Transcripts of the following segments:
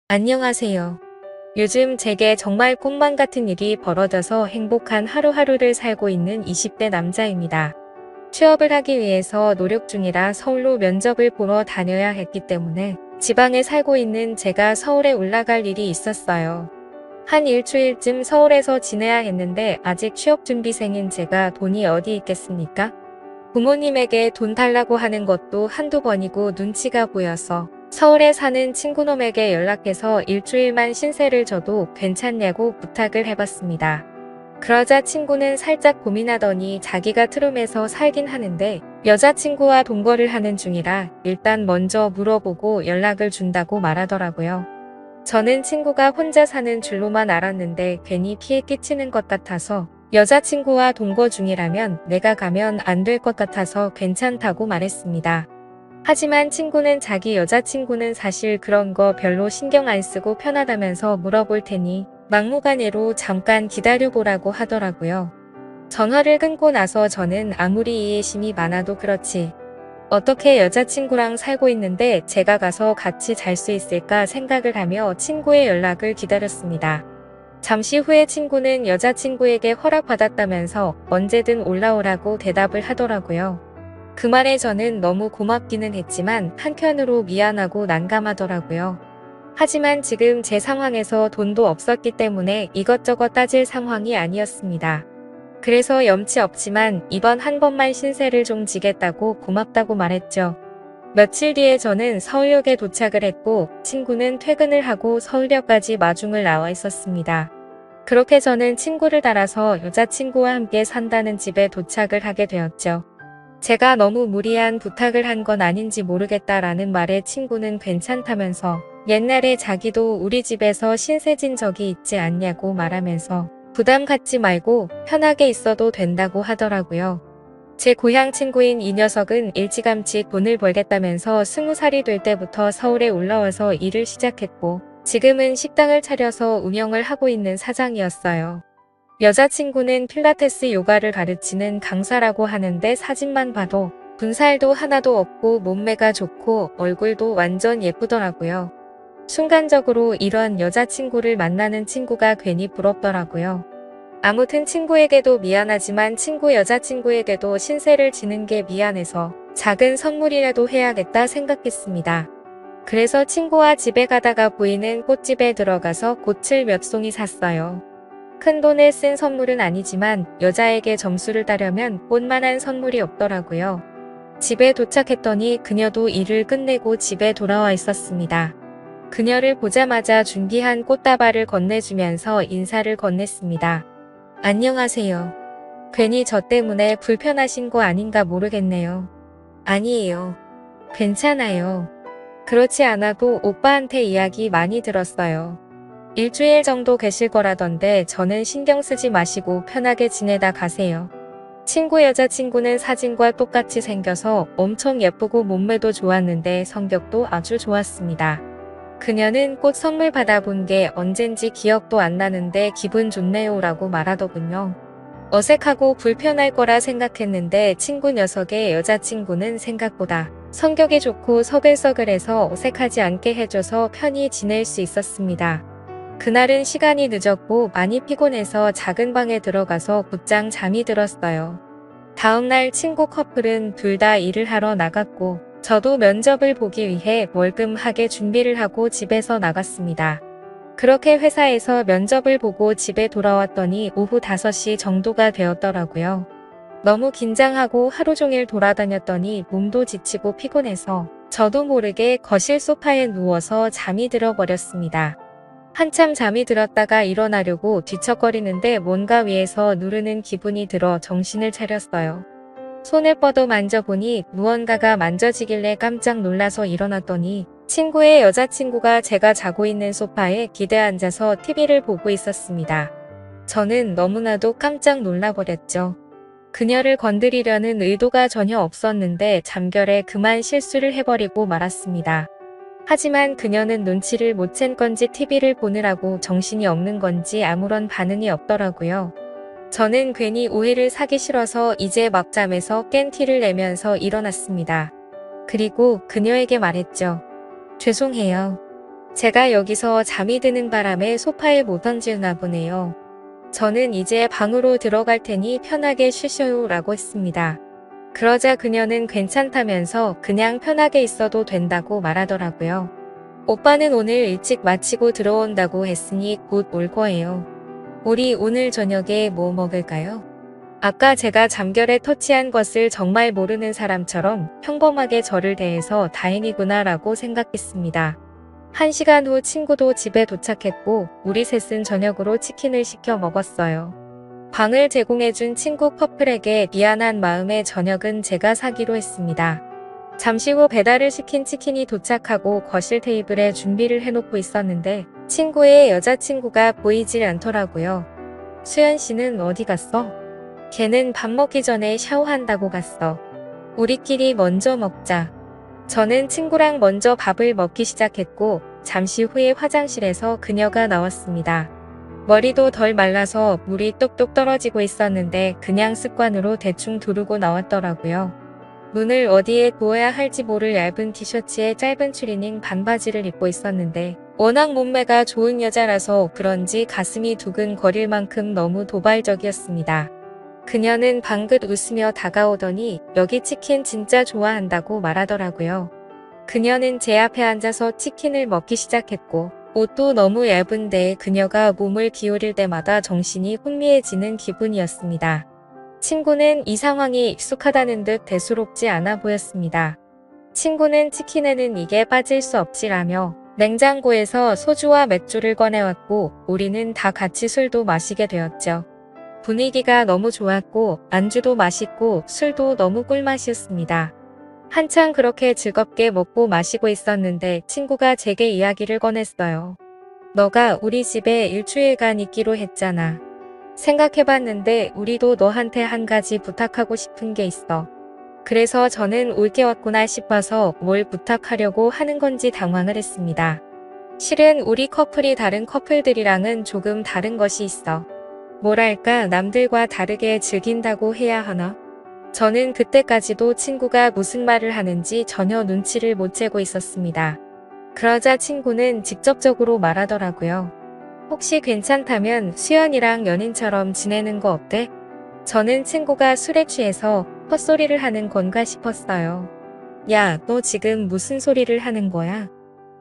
안녕하세요. 요즘 제게 정말 꿈만 같은 일이 벌어져서 행복한 하루하루를 살고 있는 20대 남자입니다. 취업을 하기 위해서 노력 중이라 서울로 면접을 보러 다녀야 했기 때문에 지방에 살고 있는 제가 서울에 올라갈 일이 있었어요. 한 일주일쯤 서울에서 지내야 했는데 아직 취업준비생인 제가 돈이 어디 있겠습니까? 부모님에게 돈 달라고 하는 것도 한두 번이고 눈치가 보여서 서울에 사는 친구놈에게 연락해서 일주일만 신세를 져도 괜찮냐고 부탁을 해봤습니다. 그러자 친구는 살짝 고민하더니 자기가 트름에서 살긴 하는데 여자친구와 동거를 하는 중이라 일단 먼저 물어보고 연락을 준다고 말하더라고요. 저는 친구가 혼자 사는 줄로만 알았는데 괜히 피해 끼치는 것 같아서 여자친구와 동거 중이라면 내가 가면 안 될 것 같아서 괜찮다고 말했습니다. 하지만 친구는 자기 여자친구는 사실 그런 거 별로 신경 안 쓰고 편하다면서 물어볼 테니 막무가내로 잠깐 기다려보라고 하더라고요. 전화를 끊고 나서 저는 아무리 이해심이 많아도 그렇지 어떻게 여자친구랑 살고 있는데 제가 가서 같이 잘 수 있을까 생각을 하며 친구의 연락을 기다렸습니다. 잠시 후에 친구는 여자친구에게 허락받았다면서 언제든 올라오라고 대답을 하더라고요. 그 말에 저는 너무 고맙기는 했지만 한편으로 미안하고 난감하더라고요. 하지만 지금 제 상황에서 돈도 없었기 때문에 이것저것 따질 상황이 아니었습니다. 그래서 염치 없지만 이번 한 번만 신세를 좀 지겠다고 고맙다고 말했죠. 며칠 뒤에 저는 서울역에 도착을 했고 친구는 퇴근을 하고 서울역까지 마중을 나와 있었습니다. 그렇게 저는 친구를 따라서 여자친구와 함께 산다는 집에 도착을 하게 되었죠. 제가 너무 무리한 부탁을 한 건 아닌지 모르겠다라는 말에 친구는 괜찮다면서 옛날에 자기도 우리 집에서 신세진 적이 있지 않냐고 말하면서 부담 갖지 말고 편하게 있어도 된다고 하더라고요. 제 고향 친구인 이 녀석은 일찌감치 돈을 벌겠다면서 20살이 될 때부터 서울에 올라와서 일을 시작했고 지금은 식당을 차려서 운영을 하고 있는 사장이었어요. 여자친구는 필라테스 요가를 가르치는 강사라고 하는데 사진만 봐도 분살도 하나도 없고 몸매가 좋고 얼굴도 완전 예쁘더라고요. 순간적으로 이런 여자친구를 만나는 친구가 괜히 부럽더라고요. 아무튼 친구에게도 미안하지만 친구 여자친구에게도 신세를 지는 게 미안해서 작은 선물이라도 해야겠다 생각했습니다. 그래서 친구와 집에 가다가 보이는 꽃집에 들어가서 꽃을 몇 송이 샀어요. 큰 돈을 쓴 선물은 아니지만 여자에게 점수를 따려면 꽃만한 선물이 없더라고요. 집에 도착했더니 그녀도 일을 끝내고 집에 돌아와 있었습니다. 그녀를 보자마자 준비한 꽃다발을 건네주면서 인사를 건넸습니다. 안녕하세요. 괜히 저 때문에 불편하신 거 아닌가 모르겠네요. 아니에요. 괜찮아요. 그렇지 않아도 오빠한테 이야기 많이 들었어요. 일주일 정도 계실 거라던데 저는 신경 쓰지 마시고 편하게 지내다 가세요. 친구 여자친구는 사진과 똑같이 생겨서 엄청 예쁘고 몸매도 좋았는데 성격도 아주 좋았습니다. 그녀는 꽃 선물 받아본 게 언젠지 기억도 안 나는데 기분 좋네요 라고 말하더군요. 어색하고 불편할 거라 생각했는데 친구 녀석의 여자친구는 생각보다 성격이 좋고 서글서글해서 어색하지 않게 해줘서 편히 지낼 수 있었습니다. 그날은 시간이 늦었고 많이 피곤해서 작은 방에 들어가서 곧장 잠이 들었어요. 다음날 친구 커플은 둘 다 일을 하러 나갔고 저도 면접을 보기 위해 멀끔하게 준비를 하고 집에서 나갔습니다. 그렇게 회사에서 면접을 보고 집에 돌아왔더니 오후 5시 정도가 되었더라고요. 너무 긴장하고 하루 종일 돌아다녔더니 몸도 지치고 피곤해서 저도 모르게 거실 소파에 누워서 잠이 들어버렸습니다. 한참 잠이 들었다가 일어나려고 뒤척거리는데 뭔가 위에서 누르는 기분이 들어 정신을 차렸어요. 손을 뻗어 만져보니 무언가가 만져지길래 깜짝 놀라서 일어났더니 친구의 여자친구가 제가 자고 있는 소파에 기대 앉아서 TV를 보고 있었습니다. 저는 너무나도 깜짝 놀라버렸죠. 그녀를 건드리려는 의도가 전혀 없었는데 잠결에 그만 실수를 해버리고 말았습니다. 하지만 그녀는 눈치를 못 챈 건지 TV를 보느라고 정신이 없는 건지 아무런 반응이 없더라고요. 저는 괜히 오해를 사기 싫어서 이제 막 잠에서 깬 티를 내면서 일어났습니다. 그리고 그녀에게 말했죠. 죄송해요. 제가 여기서 잠이 드는 바람에 소파에 못 얹으나 보네요. 저는 이제 방으로 들어갈 테니 편하게 쉬셔요 라고 했습니다. 그러자 그녀는 괜찮다면서 그냥 편하게 있어도 된다고 말하더라고요. 오빠는 오늘 일찍 마치고 들어온다고 했으니 곧 올 거예요. 우리 오늘 저녁에 뭐 먹을까요? 아까 제가 잠결에 터치한 것을 정말 모르는 사람처럼 평범하게 저를 대해서 다행이구나 라고 생각했습니다. 1시간 후 친구도 집에 도착했고 우리 셋은 저녁으로 치킨을 시켜 먹었어요. 방을 제공해준 친구 커플에게 미안한 마음에 저녁은 제가 사기로 했습니다. 잠시 후 배달을 시킨 치킨이 도착하고 거실 테이블에 준비를 해놓고 있었는데 친구의 여자친구가 보이질 않더라고요. 수연 씨는 어디 갔어? 걔는 밥 먹기 전에 샤워한다고 갔어. 우리끼리 먼저 먹자. 저는 친구랑 먼저 밥을 먹기 시작했고 잠시 후에 화장실에서 그녀가 나왔습니다. 머리도 덜 말라서 물이 뚝뚝 떨어지고 있었는데 그냥 습관으로 대충 두르고 나왔더라고요. 눈을 어디에 두어야 할지 모를 얇은 티셔츠에 짧은 추리닝 반바지를 입고 있었는데 워낙 몸매가 좋은 여자라서 그런지 가슴이 두근거릴 만큼 너무 도발적이었습니다. 그녀는 방긋 웃으며 다가오더니 여기 치킨 진짜 좋아한다고 말하더라고요. 그녀는 제 앞에 앉아서 치킨을 먹기 시작했고 옷도 너무 얇은데 그녀가 몸을 기울일 때마다 정신이 혼미해지는 기분이었습니다. 친구는 이 상황이 익숙하다는 듯 대수롭지 않아 보였습니다. 친구는 치킨에는 이게 빠질 수 없지라며 냉장고에서 소주와 맥주를 꺼내왔고 우리는 다 같이 술도 마시게 되었죠. 분위기가 너무 좋았고 안주도 맛있고 술도 너무 꿀맛이었습니다. 한창 그렇게 즐겁게 먹고 마시고 있었는데 친구가 제게 이야기를 꺼냈어요. 너가 우리 집에 일주일간 있기로 했잖아. 생각해봤는데 우리도 너한테 한 가지 부탁하고 싶은 게 있어. 그래서 저는 올 게 왔구나 싶어서 뭘 부탁하려고 하는 건지 당황을 했습니다. 실은 우리 커플이 다른 커플들이랑은 조금 다른 것이 있어. 뭐랄까 남들과 다르게 즐긴다고 해야 하나? 저는 그때까지도 친구가 무슨 말을 하는지 전혀 눈치를 못 채고 있었습니다. 그러자 친구는 직접적으로 말하더라고요. 혹시 괜찮다면 수연이랑 연인처럼 지내는 거 어때? 저는 친구가 술에 취해서 헛소리를 하는 건가 싶었어요. 야, 너 지금 무슨 소리를 하는 거야?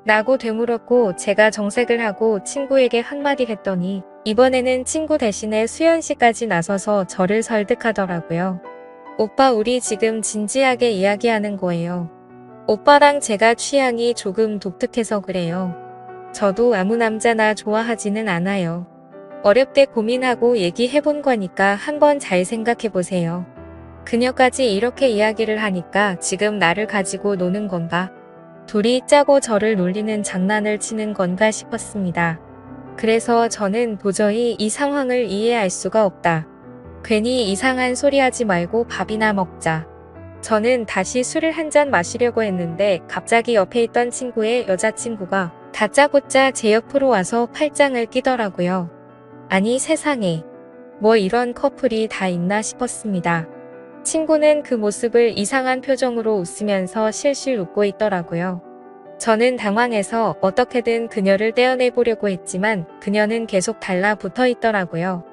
라고 되물었고 제가 정색을 하고 친구에게 한마디 했더니 이번에는 친구 대신에 수연 씨까지 나서서 저를 설득하더라고요. 오빠 우리 지금 진지하게 이야기하는 거예요. 오빠랑 제가 취향이 조금 독특해서 그래요. 저도 아무 남자나 좋아하지는 않아요. 어렵게 고민하고 얘기해본 거니까 한번 잘 생각해보세요. 그녀까지 이렇게 이야기를 하니까 지금 나를 가지고 노는 건가? 둘이 짜고 저를 놀리는 장난을 치는 건가 싶었습니다. 그래서 저는 도저히 이 상황을 이해할 수가 없다. 괜히 이상한 소리 하지 말고 밥이나 먹자. 저는 다시 술을 한 잔 마시려고 했는데 갑자기 옆에 있던 친구의 여자친구가 다짜고짜 제 옆으로 와서 팔짱을 끼더라고요. 아니 세상에. 뭐 이런 커플이 다 있나 싶었습니다. 친구는 그 모습을 이상한 표정으로 웃으면서 실실 웃고 있더라고요. 저는 당황해서 어떻게든 그녀를 떼어내보려고 했지만 그녀는 계속 달라붙어 있더라고요.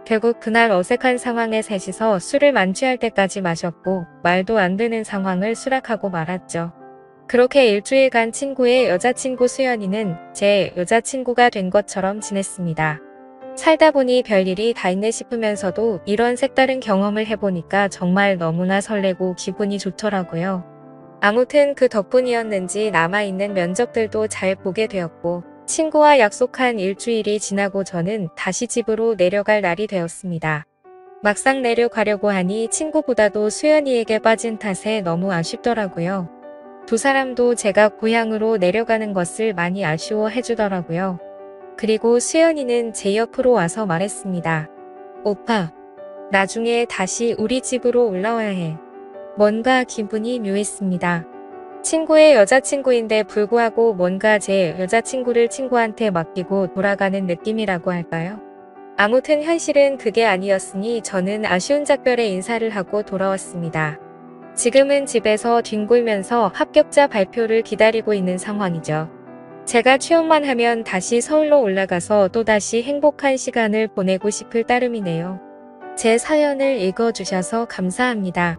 결국 그날 어색한 상황에 셋이서 술을 만취할 때까지 마셨고 말도 안 되는 상황을 수락하고 말았죠. 그렇게 일주일간 친구의 여자친구 수연이는 제 여자친구가 된 것처럼 지냈습니다. 살다 보니 별일이 다 있네 싶으면서도 이런 색다른 경험을 해보니까 정말 너무나 설레고 기분이 좋더라고요. 아무튼 그 덕분이었는지 남아있는 면접들도 잘 보게 되었고 친구와 약속한 일주일이 지나고 저는 다시 집으로 내려갈 날이 되었습니다. 막상 내려가려고 하니 친구보다도 수연이에게 빠진 탓에 너무 아쉽더라고요. 두 사람도 제가 고향으로 내려가는 것을 많이 아쉬워해 주더라고요. 그리고 수연이는 제 옆으로 와서 말했습니다. 오빠, 나중에 다시 우리 집으로 올라와야 해. 뭔가 기분이 묘했습니다. 친구의 여자친구인데 불구하고 뭔가 제 여자친구를 친구한테 맡기고 돌아가는 느낌이라고 할까요? 아무튼 현실은 그게 아니었으니 저는 아쉬운 작별에 인사를 하고 돌아왔습니다. 지금은 집에서 뒹굴면서 합격자 발표를 기다리고 있는 상황이죠. 제가 취업만 하면 다시 서울로 올라가서 또다시 행복한 시간을 보내고 싶을 따름이네요. 제 사연을 읽어주셔서 감사합니다.